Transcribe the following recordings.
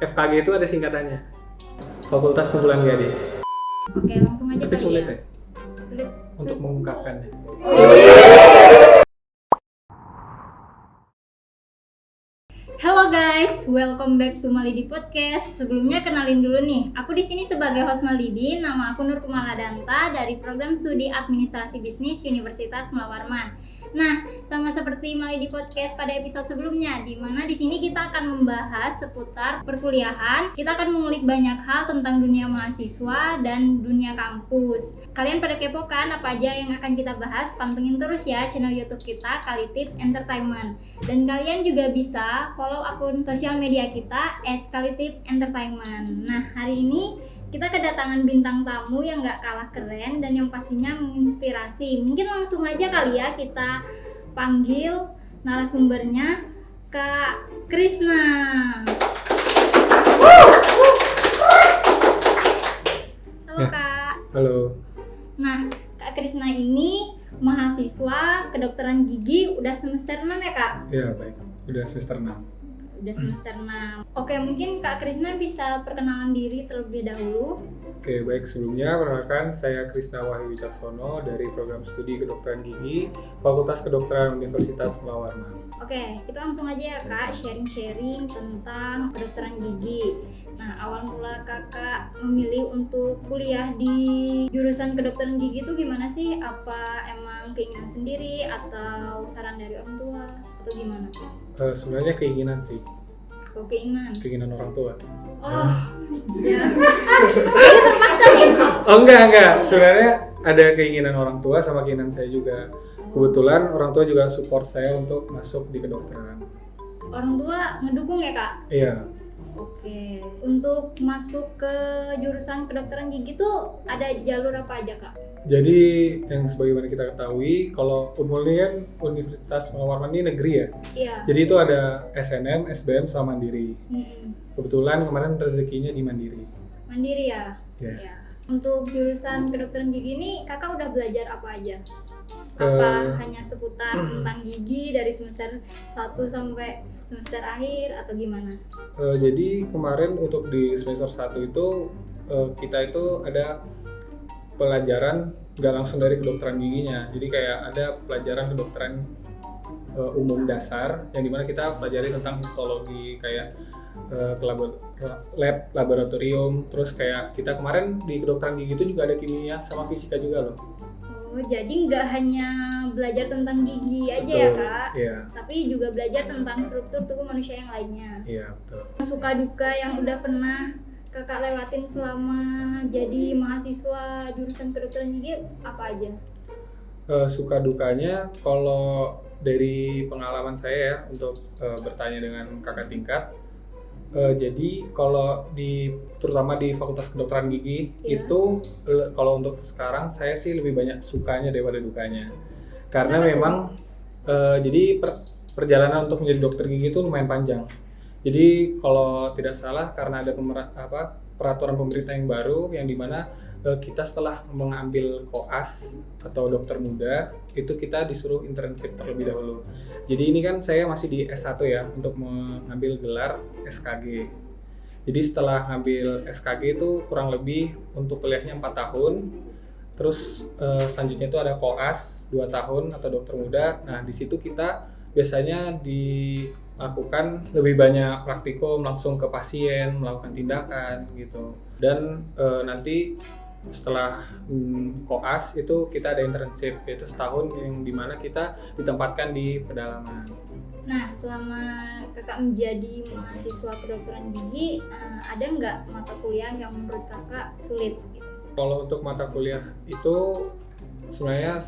FKG itu ada singkatannya, Fakultas Kumpulan Gadis. Oke, langsung aja. Tapi sulit ya? Sulit Untuk mengungkapkannya. Halo guys, welcome back to Malidi Podcast. Sebelumnya kenalin dulu nih, aku di sini sebagai host Malidi. Nama aku Nur Kumaladanta dari Program Studi Administrasi Bisnis Universitas Mula Warman. Nah, sama seperti Malidi Podcast pada episode sebelumnya, di mana di sini kita akan membahas seputar perkuliahan. Kita akan mengulik banyak hal tentang dunia mahasiswa dan dunia kampus. Kalian pada kepo kan apa aja yang akan kita bahas? Pantengin terus ya channel YouTube kita Kalitip Entertainment. Dan kalian juga bisa follow akun sosial media kita @kalitip_entertainment. Nah, hari ini kita kedatangan bintang tamu yang gak kalah keren dan yang pastinya menginspirasi. Mungkin langsung aja kali ya kita panggil narasumbernya, Kak Krisna. Halo Kak. Halo. Nah, Kak Krisna ini mahasiswa kedokteran gigi udah semester 6 ya Kak? Iya, baik. Udah semester 6. Udah semester 6. Oke, mungkin Kak Krisna bisa perkenalan diri terlebih dahulu. Oke, baik. Sebelumnya, perkenalkan saya Krisna Wahyu Wicaksono dari Program Studi Kedokteran Gigi Fakultas Kedokteran Universitas Mula Warman. Oke, kita langsung aja ya Kak, sharing-sharing tentang kedokteran gigi. Nah, awal mula Kakak memilih untuk kuliah di jurusan kedokteran gigi itu gimana sih? Apa emang keinginan sendiri atau saran dari orang tua atau gimana? Sebenarnya keinginan sih, Oh, keinginan orang tua. Oh, ya. Jadi terpaksa nih? Oh, enggak. Sebenarnya ada keinginan orang tua sama keinginan saya juga. Kebetulan orang tua juga support saya untuk masuk di kedokteran. Orang tua ngedukung ya Kak? Iya. Oke, untuk masuk ke jurusan kedokteran gigi tuh ada jalur apa aja Kak? Jadi yang sebagaimana kita ketahui, kalau Unmul ini kan Universitas Mula Warman ini negeri ya. Iya. Jadi itu ada SNM, SBM sama Mandiri. Kebetulan kemarin rezekinya di Mandiri. Mandiri ya? Iya. Ya. Untuk jurusan kedokteran gigi ini kakak udah belajar apa aja? Apa hanya seputar tentang gigi dari semester 1 sampai semester akhir atau gimana? Jadi kemarin untuk di semester 1 itu kita itu ada pelajaran nggak langsung dari kedokteran giginya. Jadi kayak ada pelajaran kedokteran umum dasar yang dimana kita pelajari tentang histologi kayak lab, laboratorium, terus kayak kita kemarin di kedokteran gigi itu juga ada kimia sama fisika juga loh. Oh, jadi nggak hanya belajar tentang gigi aja ya Kak? Iya. Tapi juga belajar tentang struktur tubuh manusia yang lainnya. Iya, betul. Suka duka yang udah pernah kakak lewatin selama jadi mahasiswa jurusan kedokteran gigi apa aja? Suka dukanya kalau dari pengalaman saya ya untuk bertanya dengan kakak tingkat, jadi kalau terutama di Fakultas Kedokteran Gigi itu kalau untuk sekarang saya sih lebih banyak sukanya daripada dukanya, karena memang jadi perjalanan untuk menjadi dokter gigi itu lumayan panjang. Jadi kalau tidak salah karena ada peraturan pemerintah yang baru yang dimana kita setelah mengambil koas atau dokter muda itu kita disuruh internship terlebih dahulu. Jadi ini kan saya masih di S1 ya untuk mengambil gelar SKG. Jadi setelah ngambil SKG itu kurang lebih untuk kuliahnya 4 tahun. Terus selanjutnya itu ada koas 2 tahun atau dokter muda. Nah di situ kita biasanya dilakukan lebih banyak praktikum langsung ke pasien, melakukan tindakan gitu. Dan nanti setelah koas itu kita ada internship yaitu setahun yang dimana kita ditempatkan di pedalaman. Nah, selama kakak menjadi mahasiswa kedokteran gigi, ada nggak mata kuliah yang menurut kakak sulit? Kalau untuk mata kuliah itu sebenarnya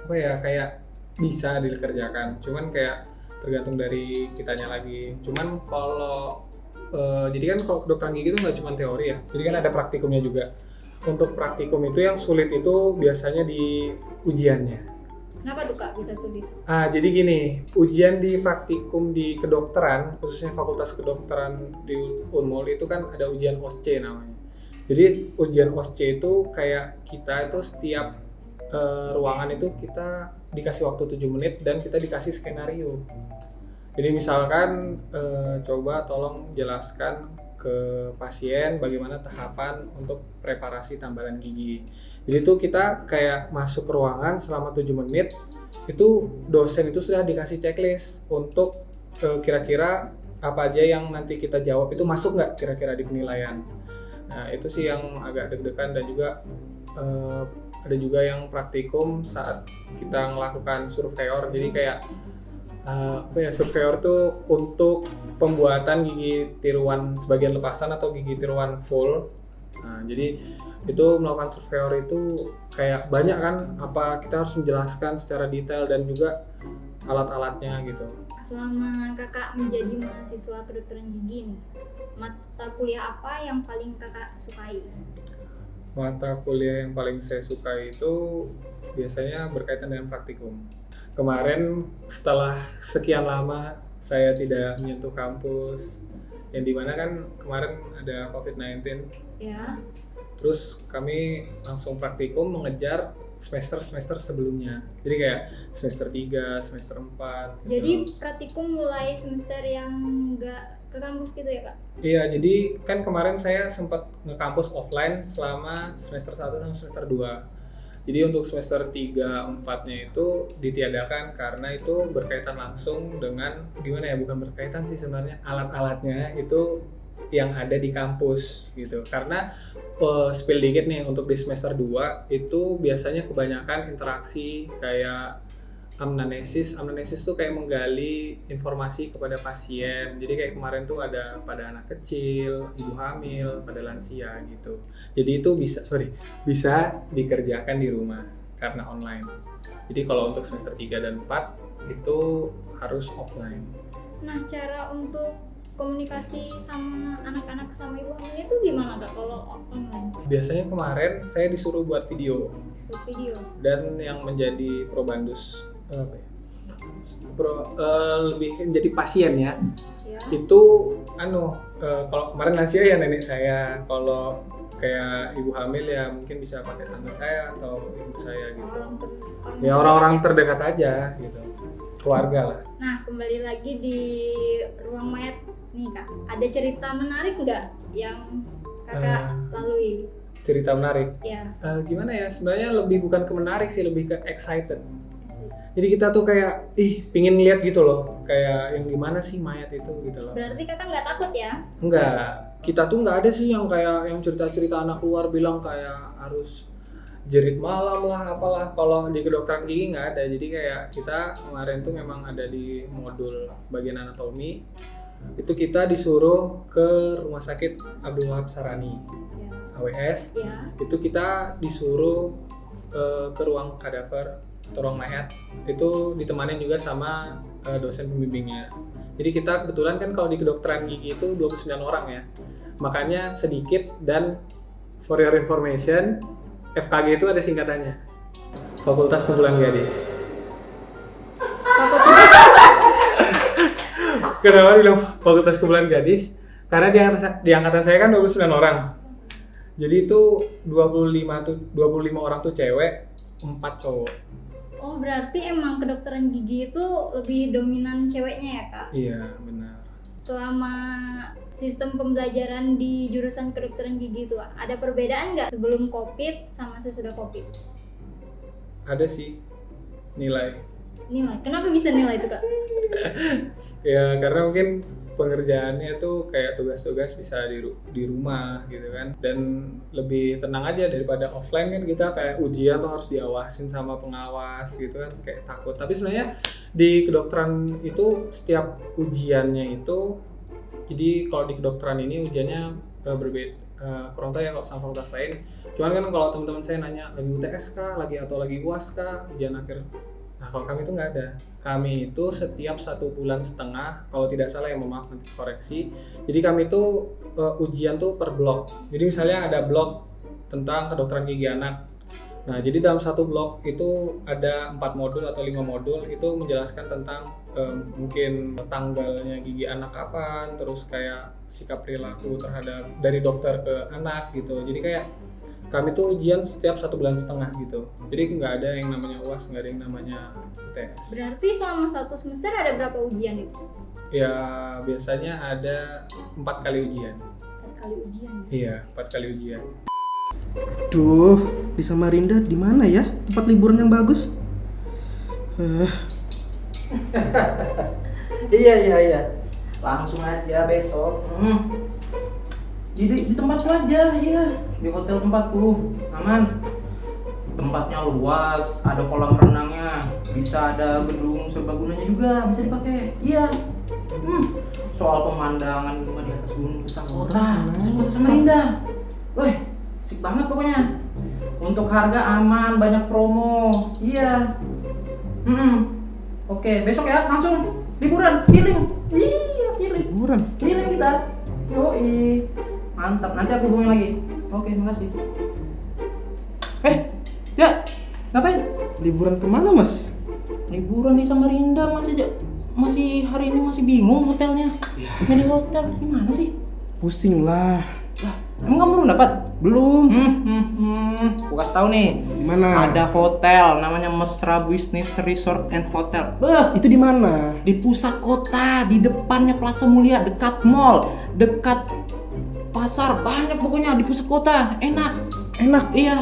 apa ya, kayak bisa dikerjakan, cuman kayak tergantung dari kitanya lagi. Cuman kalau jadi kan kalau kedokteran gigi itu nggak cuma teori ya, jadi kan ada praktikumnya juga. Untuk praktikum itu yang sulit itu biasanya di ujiannya. Kenapa tuh Kak bisa sulit? Jadi gini, ujian di praktikum di kedokteran, khususnya Fakultas Kedokteran di Unmul itu kan ada ujian OSCE namanya. Jadi ujian OSCE itu kayak kita itu setiap ruangan itu kita dikasih waktu 7 menit dan kita dikasih skenario. Jadi misalkan coba tolong jelaskan ke pasien bagaimana tahapan untuk preparasi tambalan gigi. Jadi itu kita kayak masuk ke ruangan selama 7 menit, itu dosen itu sudah dikasih checklist untuk kira-kira apa aja yang nanti kita jawab itu masuk nggak kira-kira di penilaian. Nah itu sih yang agak deg-degan, dan juga ada juga yang praktikum saat kita melakukan surveyor. Jadi kayak surveyor tuh untuk pembuatan gigi tiruan sebagian lepasan atau gigi tiruan full. Nah, jadi itu melakukan surveyor itu kayak banyak kan, apa kita harus menjelaskan secara detail dan juga alat-alatnya gitu. Selama kakak menjadi mahasiswa kedokteran gigi nih, mata kuliah apa yang paling kakak sukai? Mata kuliah yang paling saya sukai itu biasanya berkaitan dengan praktikum. Kemarin setelah sekian lama saya tidak menyentuh kampus, yang dimana kan kemarin ada COVID-19. Ya. Terus kami langsung praktikum mengejar semester-semester sebelumnya. Jadi kayak semester 3, semester 4 gitu. Jadi praktikum mulai semester yang enggak ke kampus gitu ya, Kak? Iya, jadi kan kemarin saya sempat nge-kampus offline selama semester 1 sampai semester 2. Jadi untuk semester 3, 4-nya itu ditiadakan karena itu berkaitan langsung dengan, gimana ya, bukan berkaitan sih sebenarnya, alat-alatnya itu yang ada di kampus gitu. Karena spill dikit nih, untuk di semester 2 itu biasanya kebanyakan interaksi kayak amnesis tuh kayak menggali informasi kepada pasien. Jadi kayak kemarin tuh ada pada anak kecil, ibu hamil, pada lansia gitu. Jadi itu bisa dikerjakan di rumah karena online. Jadi kalau untuk semester 3 dan 4 itu harus offline. Nah, cara untuk komunikasi sama anak-anak sama ibu hamilnya itu gimana, Kak, kalau online? Biasanya kemarin saya disuruh buat video. Buat video. Dan yang menjadi probandus lebih menjadi pasien ya. Itu kalau kemarin lansia ya nenek saya, kalau kayak ibu hamil ya mungkin bisa pakai tante saya atau ibu saya gitu. Orang-orang terdekat aja gitu, keluarga lah. Nah, kembali lagi di ruang mayat nih, Kak, ada cerita menarik nggak yang kakak lalui? Cerita menarik? Ya. Gimana ya, sebenarnya lebih bukan ke menarik sih, lebih ke excited. Jadi kita tuh kayak pingin lihat gitu loh, kayak yang gimana sih mayat itu gitu loh. Berarti kakak nggak takut ya? Enggak, kita tuh nggak ada sih yang kayak yang cerita-cerita anak luar bilang kayak harus jerit malam lah apalah. Kalau di kedokteran gigi nggak ada. Jadi kayak kita kemarin tuh memang ada di modul bagian anatomi, itu kita disuruh ke rumah sakit Abdul Wahab Sarani, AWS. Itu kita disuruh ke ruang kadaver atau ruang mayat, itu ditemani juga sama dosen pembimbingnya. Jadi kita kebetulan kan kalau di kedokteran gigi itu 29 orang ya, makanya sedikit. Dan for your information, FKG itu ada singkatannya, Fakultas Kumpulan Gadis. Kenapa bilang Fakultas Kumpulan Gadis? Karena di angkatan saya kan 29 orang. Jadi itu 25 orang tuh cewek, 4 cowok. Oh, berarti emang kedokteran gigi itu lebih dominan ceweknya ya, Kak? Iya, benar. Selama sistem pembelajaran di jurusan kedokteran gigi itu ada perbedaan nggak sebelum COVID sama sesudah COVID? Ada sih, nilai. Kenapa bisa nilai itu, Kak? Ya karena mungkin pengerjaannya tuh kayak tugas-tugas bisa di rumah gitu kan, dan lebih tenang aja daripada offline kan. Kita kayak ujian tuh harus diawasin sama pengawas gitu kan, kayak takut. Tapi sebenarnya di kedokteran itu setiap ujiannya itu, jadi kalau di kedokteran ini ujiannya berbeda, kurang tahu ya kalau sama fakultas lain. Cuman kan kalau teman-teman saya nanya lagi UTS kah, lagi UAS kah, ujian akhir. Nah kalau kami itu nggak ada. Kami itu setiap 1,5 bulan, kalau tidak salah ya, maaf nanti koreksi. Jadi kami itu ujian tuh per blok. Jadi misalnya ada blok tentang kedokteran gigi anak. Nah jadi dalam satu blok itu ada 4 modul atau 5 modul, itu menjelaskan tentang mungkin tanggalnya gigi anak kapan, terus kayak sikap perilaku terhadap dari dokter ke anak gitu. Jadi kayak kami tuh ujian setiap 1,5 bulan gitu. Jadi nggak ada yang namanya UAS, nggak ada yang namanya UTS. Berarti selama 1 semester ada berapa ujian itu? Ya biasanya ada 4 kali ujian. 4 kali ujian ya? Iya, 4 kali ujian. Duh, di Samarinda di mana ya tempat liburan yang bagus? Iya. Langsung aja besok. Di tempatku aja, iya. Di hotel tempatku, aman. Tempatnya luas, ada kolam renangnya, bisa ada gedung serbaguna juga, bisa dipakai. Iya. Soal pemandangan cuma di atas gunung Pesakura, Kota Samarinda. Wih, asik banget pokoknya. Untuk harga aman, banyak promo. Iya. Oke, besok ya langsung liburan, healing. Iya, healing. Liburan? Healing kita. Yoi. Mantap, nanti aku hubungin lagi. Oke, makasih. Ya, ngapain? Liburan kemana mas? Liburan di Samarinda masih hari ini masih bingung hotelnya. Milih hotel gimana sih? Pusing lah. Lah, emang kamu belum dapat? Belum. Aku kasih tahu nih. Di mana? Ada hotel namanya Mesra Business Resort and Hotel. Itu di mana? Di pusat kota, di depannya Plaza Mulia, dekat mall, dekat pasar, banyak pokoknya di pusat kota. Enak. Iya.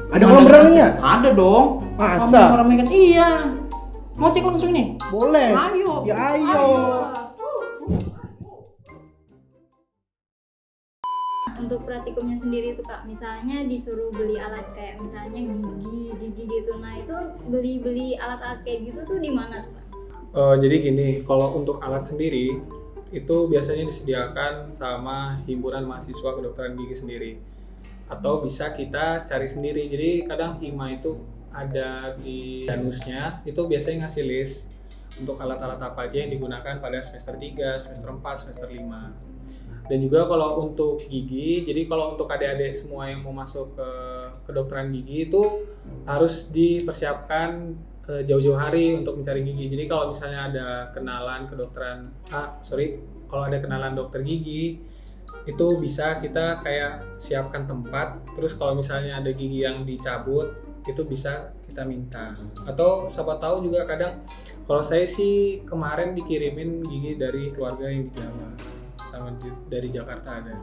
Ada kolam renangnya? Ada dong. Masa? Kolam renang kan? Iya. Mau cek langsung nih? Boleh. Ayo. Ya ayo. Untuk praktikumnya sendiri tuh Kak, misalnya disuruh beli alat kayak misalnya gigi gitu. Nah, itu beli alat-alat kayak gitu tuh di mana tuh Kak? Jadi gini, kalau untuk alat sendiri itu biasanya disediakan sama himpunan mahasiswa kedokteran gigi sendiri, atau bisa kita cari sendiri. Jadi kadang hima itu ada di danusnya, itu biasanya ngasih list untuk alat-alat apa aja yang digunakan pada semester 3, semester 4, semester 5. Dan juga kalau untuk gigi, jadi kalau untuk adik-adik semua yang mau masuk ke kedokteran gigi itu harus dipersiapkan jauh-jauh hari untuk mencari gigi. Jadi kalau misalnya ada kenalan kalau ada kenalan dokter gigi, itu bisa kita kayak siapkan tempat. Terus kalau misalnya ada gigi yang dicabut, itu bisa kita minta. Atau siapa tahu juga kadang, kalau saya sih kemarin dikirimin gigi dari keluarga yang di Jawa, sama dari Jakarta ada.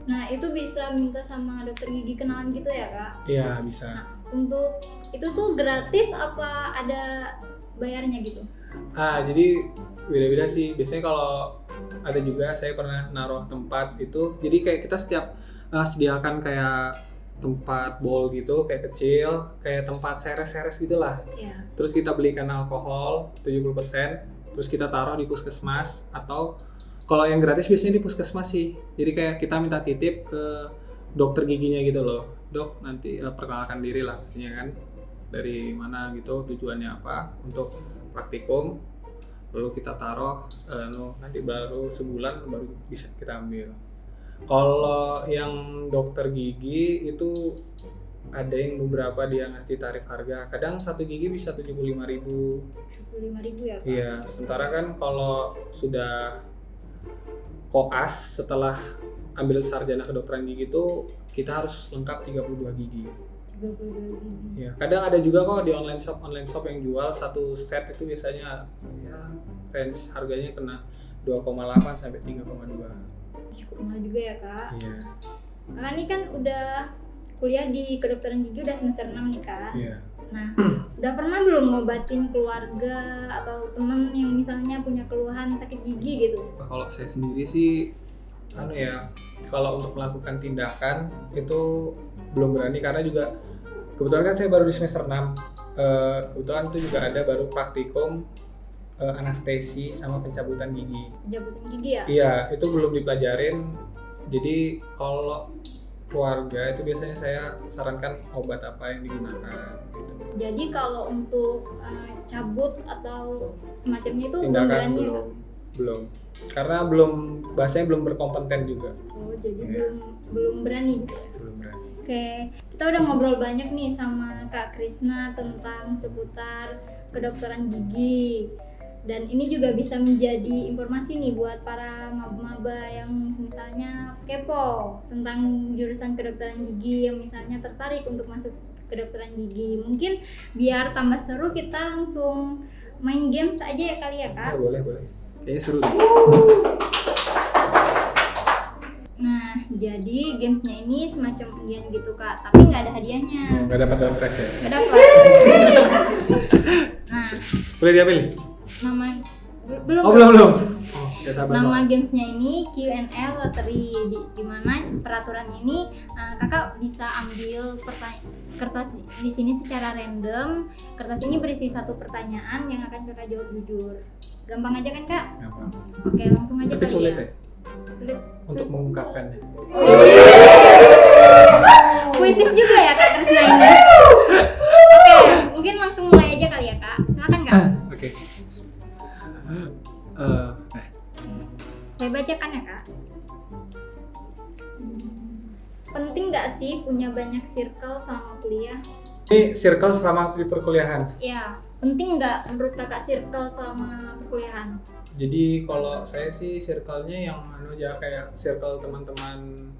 Nah, itu bisa minta sama dokter gigi kenalan gitu ya Kak? Iya, bisa. Nah, untuk itu tuh gratis apa ada bayarnya gitu? Jadi beda-beda sih. Biasanya kalau ada juga, saya pernah naruh tempat itu, jadi kayak kita setiap sediakan kayak tempat bowl gitu, kayak kecil, kayak tempat seres-seres gitulah. Iya. Terus kita belikan alkohol 70%, terus kita taruh di puskesmas, atau kalau yang gratis biasanya di puskesmas sih. Jadi kayak kita minta titip ke dokter giginya gitu loh. Dok, nanti perkenalkan diri lah pastinya kan, dari mana gitu, tujuannya apa untuk praktikum, lalu kita taruh, nanti baru sebulan baru bisa kita ambil. Kalau yang dokter gigi itu ada yang beberapa dia ngasih tarif harga, kadang satu gigi bisa 75.000. 75.000 ya Kak? Iya, sementara kan kalau sudah koas setelah ambil sarjana kedokteran gigi itu kita harus lengkap 32 gigi. 32 gigi. Ya, kadang ada juga kok di online shop yang jual satu set itu biasanya ya range harganya kena 2,8 sampai 3,2. Cukup mahal juga ya Kak? Iya. Kakak ini kan udah kuliah di kedokteran gigi udah semester 6 nih Kak. Iya. Nah, udah pernah belum ngobatin keluarga atau temen yang misalnya punya keluhan sakit gigi gitu? Kalau saya sendiri sih kalau untuk melakukan tindakan itu belum berani, karena juga kebetulan kan saya baru di semester 6. Kebetulan itu juga ada baru praktikum anestesi sama pencabutan gigi. Pencabutan gigi ya? Iya, itu belum dipelajarin. Jadi kalau keluarga itu biasanya saya sarankan obat apa yang digunakan gitu. Jadi kalau untuk cabut atau semacamnya itu belum Tindakan berani ya Kak? belum. Karena bahasanya belum berkompeten juga. Oh, jadi Iya. belum berani gitu ya? Belum berani. Oke, kita udah ngobrol banyak nih sama Kak Krisna tentang seputar kedokteran gigi. Dan ini juga bisa menjadi informasi nih buat para maba-maba yang misalnya kepo tentang jurusan kedokteran gigi, yang misalnya tertarik untuk masuk kedokteran gigi. Mungkin biar tambah seru kita langsung main games aja ya kali ya Kak? Boleh. Kayaknya seru deh. Nah, jadi gamesnya ini semacam ujian gitu Kak, tapi nggak ada hadiahnya. Nggak dapat dompet ya? Nggak dapat. Nah, Boleh diambil? nama belum. Belum. Oh, ya sabar. Nama gamesnya ini Q&A Lottery, di mana peraturannya ini kakak bisa ambil kertas di sini secara random. Kertas ini berisi satu pertanyaan yang akan kakak jawab jujur. Gampang aja kan kak? Gampang. Oke, langsung aja. Tapi sulit ya? Sulit. Untuk mengungkapkannya. Puitis juga ya kak Krisna ini. Oke, mungkin langsung mulai aja kali ya kak. Silakan kak. Oke. Saya bacakan ya kak. Penting nggak sih punya banyak circle sama kuliah? Ini circle selama di perkuliahan. Ya, penting nggak menurut kakak circle selama perkuliahan? Jadi kalau saya sih circle-nya yang aja kayak circle teman-teman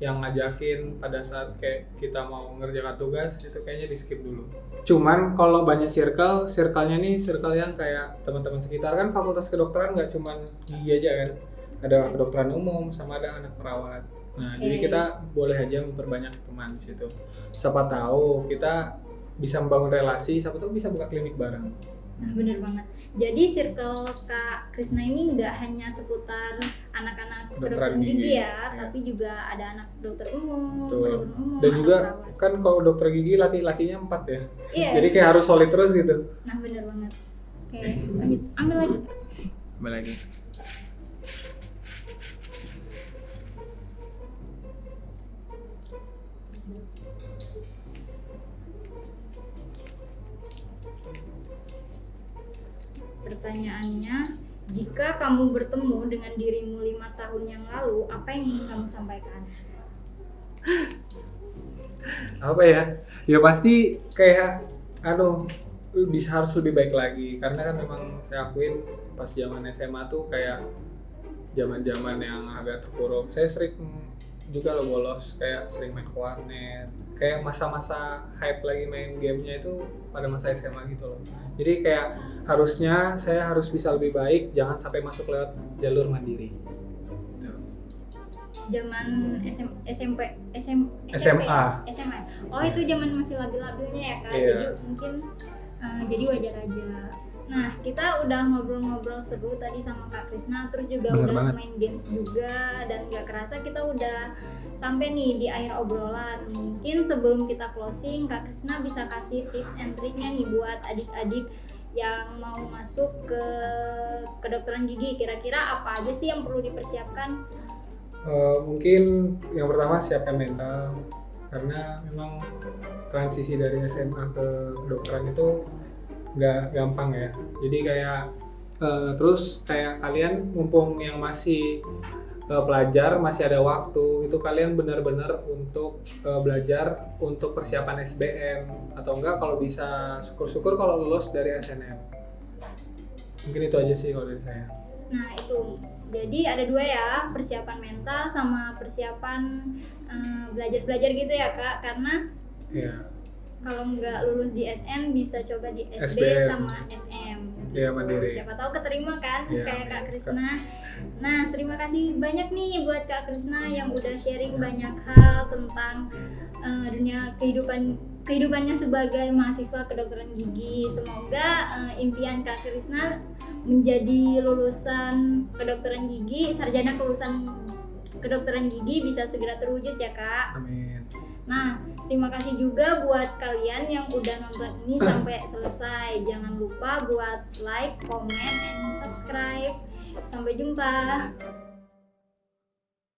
yang ngajakin pada saat kayak kita mau ngerjakan tugas itu kayaknya di skip dulu. Cuman kalau banyak circle-nya nih circle yang kayak teman-teman sekitar, kan fakultas kedokteran nggak cuman gigi aja kan, ada kedokteran umum sama ada anak perawat. Nah, jadi kita boleh aja memperbanyak teman di situ. Siapa tahu kita bisa membangun relasi, siapa tahu bisa buka klinik bareng. Nah, bener banget. Jadi circle Kak Krisna ini nggak hanya seputar anak-anak kedokteran gigi ya, tapi juga ada anak dokter umum, kedokteran umum, dan juga perawat. kan kalau dokter gigi laki-lakinya 4 ya. Iya. Jadi kayak harus solid terus gitu. Nah, bener banget. Oke, lanjut. Ambil lagi. Ambil lagi. Pertanyaannya, jika kamu bertemu dengan dirimu 5 tahun yang lalu, apa yang ingin kamu sampaikan? Apa ya? Ya pasti kayak bisa harus lebih baik lagi, karena kan memang saya akuin pas zaman SMA tuh kayak zaman-zaman yang agak terpuruk. Saya sering juga lo bolos, kayak sering main ke warnet, kayak masa-masa hype lagi main gamenya itu pada masa SMA gitu loh. Jadi kayak harusnya saya harus bisa lebih baik, jangan sampai masuk lewat jalur mandiri. Zaman SMA. Oh, itu zaman masih labil-labilnya ya kak. Iya. Jadi mungkin jadi wajar aja. Nah, kita udah ngobrol-ngobrol seru tadi sama Kak Krisna, terus juga Bener udah banget. main games juga, dan gak kerasa kita udah sampai nih di akhir obrolan. Mungkin sebelum kita closing, Kak Krisna bisa kasih tips and triknya nih buat adik-adik yang mau masuk ke kedokteran gigi. Kira-kira apa aja sih yang perlu dipersiapkan? Mungkin yang pertama siapkan mental, karena memang transisi dari SMA ke kedokteran itu nggak gampang ya. Jadi kayak terus kayak kalian mumpung yang masih pelajar, masih ada waktu, itu kalian benar-benar untuk belajar untuk persiapan SBM, atau enggak kalau bisa syukur-syukur kalau lulus dari SNM. Mungkin itu aja sih kalau dari saya. Nah, itu. Jadi ada 2 ya, persiapan mental sama persiapan belajar-belajar gitu ya Kak. Karena kalau nggak lulus di SN bisa coba di SB SBM. sama SM. Iya, mandiri. Siapa tahu keterima kan, Iya, kayak Kak amin. Krisna. Nah, terima kasih banyak nih buat Kak Krisna yang udah sharing banyak hal tentang dunia kehidupannya sebagai mahasiswa kedokteran gigi. Semoga impian Kak Krisna menjadi lulusan kedokteran gigi, sarjana kelulusan kedokteran gigi bisa segera terwujud ya Kak. Amin. Nah, terima kasih juga buat kalian yang udah nonton ini sampai selesai. Jangan lupa buat like, comment, and subscribe. Sampai jumpa.